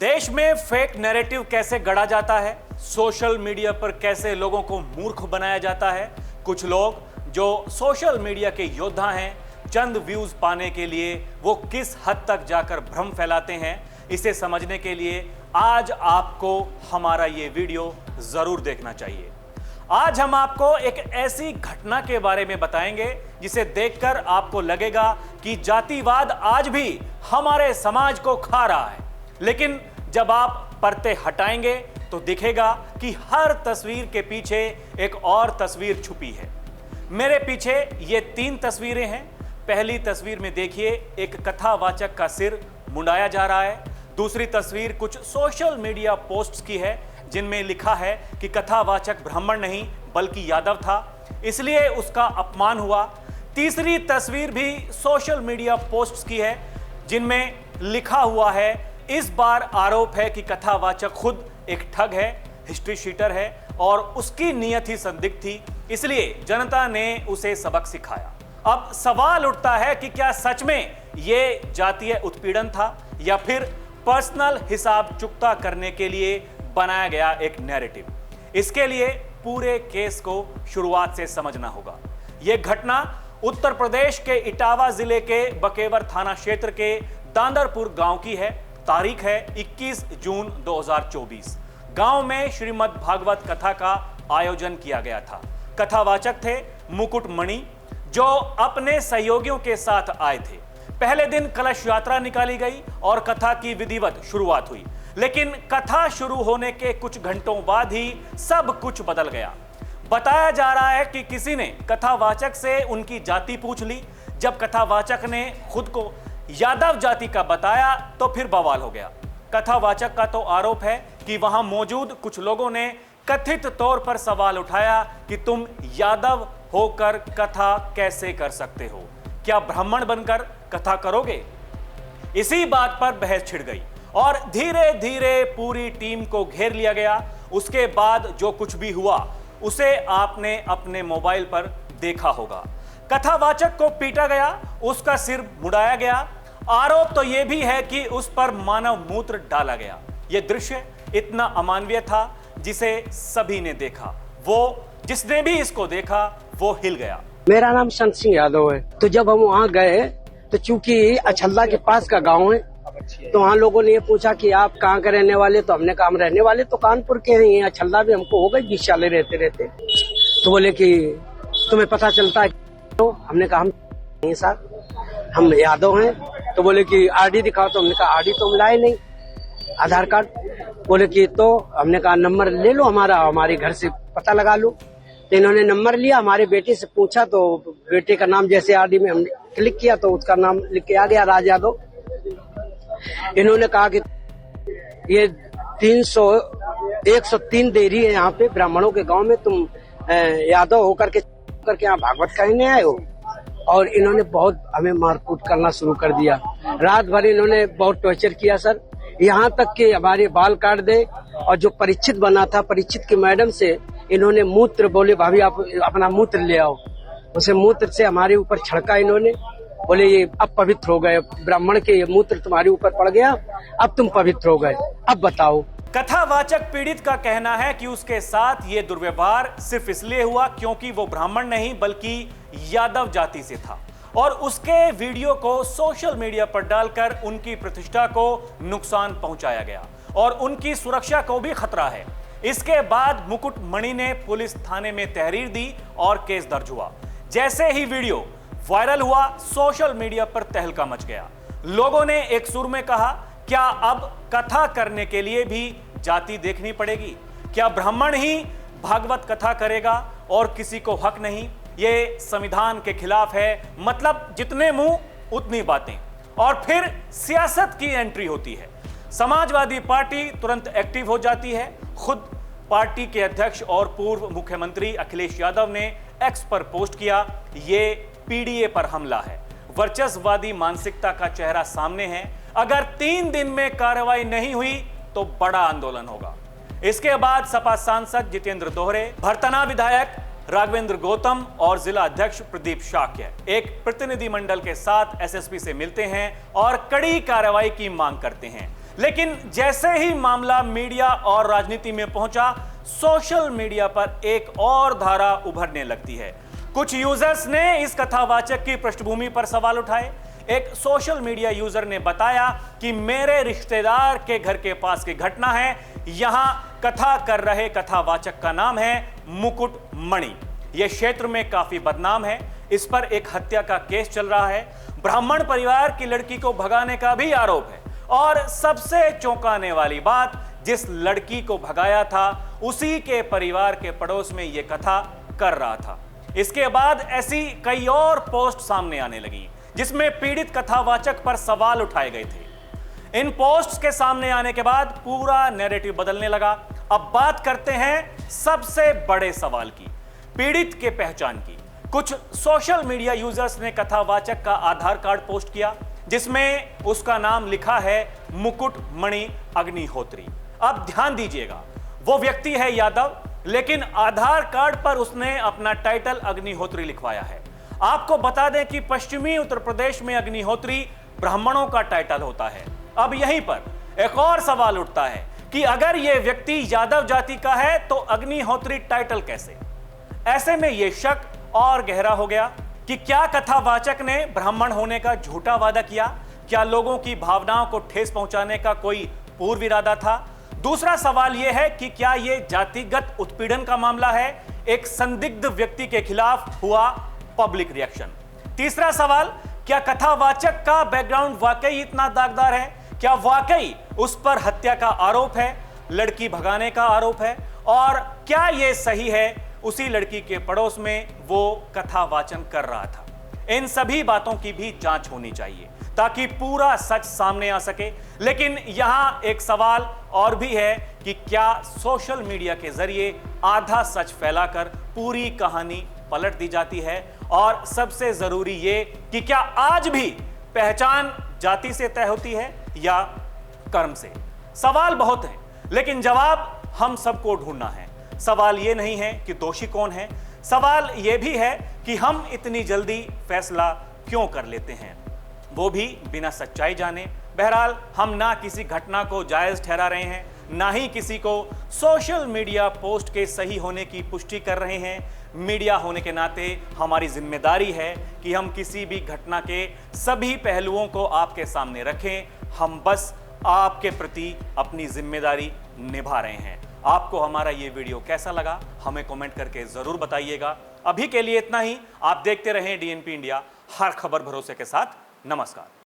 देश में fake narrative कैसे गढ़ा जाता है, सोशल मीडिया पर कैसे लोगों को मूर्ख बनाया जाता है। कुछ लोग जो सोशल मीडिया के योद्धा हैं, चंद व्यूज पाने के लिए वो किस हद तक जाकर भ्रम फैलाते हैं, इसे समझने के लिए आज आपको हमारा ये वीडियो जरूर देखना चाहिए। आज हम आपको एक ऐसी घटना के बारे में बताएंगे जिसे देखकर आपको लगेगा कि जातिवाद आज भी हमारे समाज को खा रहा है, लेकिन जब आप पर्दे हटाएंगे तो दिखेगा कि हर तस्वीर के पीछे एक और तस्वीर छुपी है। मेरे पीछे ये 3 तस्वीरें हैं। पहली तस्वीर में देखिए, एक कथावाचक का सिर मुंडाया जा रहा है। दूसरी तस्वीर कुछ सोशल मीडिया पोस्ट्स की है जिनमें लिखा है कि कथावाचक ब्राह्मण नहीं बल्कि यादव था, इसलिए उसका अपमान हुआ। तीसरी तस्वीर भी सोशल मीडिया पोस्ट्स की है जिनमें लिखा हुआ है, इस बार आरोप है कि कथावाचक खुद एक ठग है, हिस्ट्री शीटर है और उसकी नियत ही संदिग्ध थी, इसलिए जनता ने उसे सबक सिखाया। अब सवाल उठता है कि क्या सच में यह जातीय उत्पीड़न था या फिर पर्सनल हिसाब चुकता करने के लिए बनाया गया एक नैरेटिव। इसके लिए पूरे केस को शुरुआत से समझना होगा। यह घटना उत्तर प्रदेश के इटावा जिले के बकेवर थाना क्षेत्र के दांदरपुर गांव की है। तारीख है 21 जून 2024। गांव में श्रीमद् भागवत कथा का आयोजन किया गया था। कथावाचक थे मुकुट मणि, जो अपने सहयोगियों के साथ आए थे। पहले दिन कलश यात्रा निकाली गई और कथा की विधिवत शुरुआत हुई, लेकिन कथा शुरू होने के कुछ घंटों बाद ही सब कुछ बदल गया। बताया जा रहा है कि किसी ने कथावाचक से उनकी जाति पूछ ली। जब कथावाचक ने खुद को यादव जाति का बताया तो फिर बवाल हो गया। कथावाचक का तो आरोप है कि वहां मौजूद कुछ लोगों ने कथित तौर पर सवाल उठाया कि तुम यादव होकर कथा कैसे कर सकते हो, क्या ब्राह्मण बनकर कथा करोगे। इसी बात पर बहस छिड़ गई और धीरे धीरे पूरी टीम को घेर लिया गया। उसके बाद जो कुछ भी हुआ उसे आपने अपने मोबाइल पर देखा होगा। कथावाचक को पीटा गया, उसका सिर मुड़ाया गया। आरोप तो यह भी है कि उस पर मानव मूत्र डाला गया। यह दृश्य इतना अमानवीय था जिसे सभी ने देखा। वो जिसने भी इसको देखा वो हिल गया। मेरा नाम संत सिंह यादव है। तो जब हम वहाँ गए तो चूंकि अछल्ला के पास का गांव है, तो वहाँ लोगों ने ये पूछा कि आप कहाँ के रहने वाले, तो हमने कहा हम रहने वाले तो कानपुर के हैं। अछल्ला भी हमको हो गई 20 साल रहते रहते। तो बोले कि तुम्हें पता चलता है? तो हमने कहा हम नहीं साहब, हम यादव हैं। तो बोले कि आरडी दिखाओ। तो हमने कहा आरडी तो हम लाए नहीं, आधार कार्ड। बोले कि तो हमने कहा नंबर ले लो हमारा, हमारे घर से पता लगा लो। तो इन्होंने नंबर लिया, हमारे बेटे से पूछा तो बेटे का नाम जैसे आरडी में हमने क्लिक किया तो उसका नाम लिख के आ गया, राज यादव। इन्होंने कहा कि ये 103 देरी है यहाँ पे ब्राह्मणों के गांव में, तुम यादव होकर के यहाँ भागवत कहने आए हो। और इन्होंने बहुत हमें मारकूट करना शुरू कर दिया। रात भर इन्होंने बहुत टॉर्चर किया सर, यहाँ तक कि हमारे बाल काट दे। और जो परीक्षित बना था, परीक्षित की मैडम से इन्होंने मूत्र, बोले भाभी आप अपना मूत्र ले आओ, उसे मूत्र से हमारे ऊपर छिड़का इन्होंने। बोले ये अब पवित्र हो गए, ब्राह्मण के ये मूत्र तुम्हारे ऊपर पड़ गया, अब तुम पवित्र हो गए, अब बताओ। कथावाचक पीड़ित का कहना है कि उसके साथ ये दुर्व्यवहार सिर्फ इसलिए हुआ क्योंकि वो ब्राह्मण नहीं बल्कि यादव जाति से था और उसके वीडियो को सोशल मीडिया पर डालकर उनकी प्रतिष्ठा को नुकसान पहुंचाया गया और उनकी सुरक्षा को भी खतरा है। इसके बाद मुकुट मणि ने पुलिस थाने में तहरीर दी और केस दर्ज हुआ। जैसे ही वीडियो वायरल हुआ, सोशल मीडिया पर तहलका मच गया। लोगों ने एक सुर में कहा, क्या अब कथा करने के लिए भी जाति देखनी पड़ेगी? क्या ब्राह्मण ही भागवत कथा करेगा और किसी को हक नहीं? ये संविधान के खिलाफ है। मतलब जितने मुंह उतनी बातें। और फिर सियासत की एंट्री होती है। समाजवादी पार्टी तुरंत एक्टिव हो जाती है। खुद पार्टी के अध्यक्ष और पूर्व मुख्यमंत्री अखिलेश यादव ने एक्स पर पोस्ट किया, ये पीडीए पर हमला है। वर्चस्ववादी मानसिकता का चेहरा सामने है। अगर 3 दिन में कार्रवाई नहीं हुई तो बड़ा आंदोलन होगा। इसके बाद सपा सांसद जितेंद्र दोहरे, भरतना विधायक राघवेंद्र गौतम और जिला अध्यक्ष प्रदीप शाक्य एक प्रतिनिधिमंडल के साथ एसएसपी से मिलते हैं और कड़ी कार्रवाई की मांग करते हैं। लेकिन जैसे ही मामला मीडिया और राजनीति में पहुंचा, सोशल मीडिया पर एक और धारा उभरने लगती है। कुछ यूजर्स ने इस कथावाचक की पृष्ठभूमि पर सवाल उठाए। एक सोशल मीडिया यूजर ने बताया कि मेरे रिश्तेदार के घर के पास की घटना है, यहां कथा कर रहे कथावाचक का नाम है मुकुट मणि। यह क्षेत्र में काफी बदनाम है, इस पर एक हत्या का केस चल रहा है, ब्राह्मण परिवार की लड़की को भगाने का भी आरोप है, और सबसे चौंकाने वाली बात, जिस लड़की को भगाया था उसी के परिवार के पड़ोस में यह कथा कर रहा था। इसके बाद ऐसी कई और पोस्ट सामने आने लगी जिसमें पीड़ित कथावाचक पर सवाल उठाए गए थे। इन पोस्ट्स के सामने आने के बाद पूरा नैरेटिव बदलने लगा। अब बात करते हैं सबसे बड़े सवाल की, पीड़ित के पहचान की। कुछ सोशल मीडिया यूजर्स ने कथावाचक का आधार कार्ड पोस्ट किया जिसमें उसका नाम लिखा है मुकुट मणि अग्निहोत्री। अब ध्यान दीजिएगा, वो व्यक्ति है यादव, लेकिन आधार कार्ड पर उसने अपना टाइटल अग्निहोत्री लिखवाया है। आपको बता दें कि पश्चिमी उत्तर प्रदेश में अग्निहोत्री ब्राह्मणों का टाइटल होता है। अब यहीं पर एक और सवाल उठता है कि अगर यह व्यक्ति यादव जाति का है तो अग्निहोत्री टाइटल कैसे? ऐसे में यह शक और गहरा हो गया कि क्या कथावाचक ने ब्राह्मण होने का झूठा वादा किया? क्या लोगों की भावनाओं को ठेस पहुंचाने का कोई पूर्व इरादा था? दूसरा सवाल यह है कि क्या यह जातिगत उत्पीड़न का मामला है? एक संदिग्ध व्यक्ति के खिलाफ हुआ पब्लिक रिएक्शन। तीसरा सवाल, क्या कथावाचक का बैकग्राउंड वाकई इतना दागदार है? क्या वाकई उस पर हत्या का आरोप है, लड़की भगाने का आरोप है? और क्या यह सही है उसी लड़की के पड़ोस में वो कथा वाचन कर रहा था? इन सभी बातों की भी जांच होनी चाहिए ताकि पूरा सच सामने आ सके। लेकिन यहां एक सवाल और भी है कि क्या सोशल मीडिया के जरिए आधा सच फैलाकर पूरी कहानी पलट दी जाती है? और सबसे जरूरी ये कि क्या आज भी पहचान जाति से तय होती है या कर्म से? सवाल बहुत हैं, लेकिन जवाब हम सबको ढूंढना है। सवाल यह नहीं है कि दोषी कौन है, सवाल यह भी है कि हम इतनी जल्दी फैसला क्यों कर लेते हैं, वो भी बिना सच्चाई जाने। बहरहाल हम ना किसी घटना को जायज ठहरा रहे हैं, ना ही किसी को सोशल मीडिया पोस्ट के सही होने की पुष्टि कर रहे हैं। मीडिया होने के नाते हमारी जिम्मेदारी है कि हम किसी भी घटना के सभी पहलुओं को आपके सामने रखें। हम बस आपके प्रति अपनी जिम्मेदारी निभा रहे हैं। आपको हमारा ये वीडियो कैसा लगा हमें कमेंट करके जरूर बताइएगा। अभी के लिए इतना ही। आप देखते रहें डीएनपी इंडिया, हर खबर भरोसे के साथ। नमस्कार।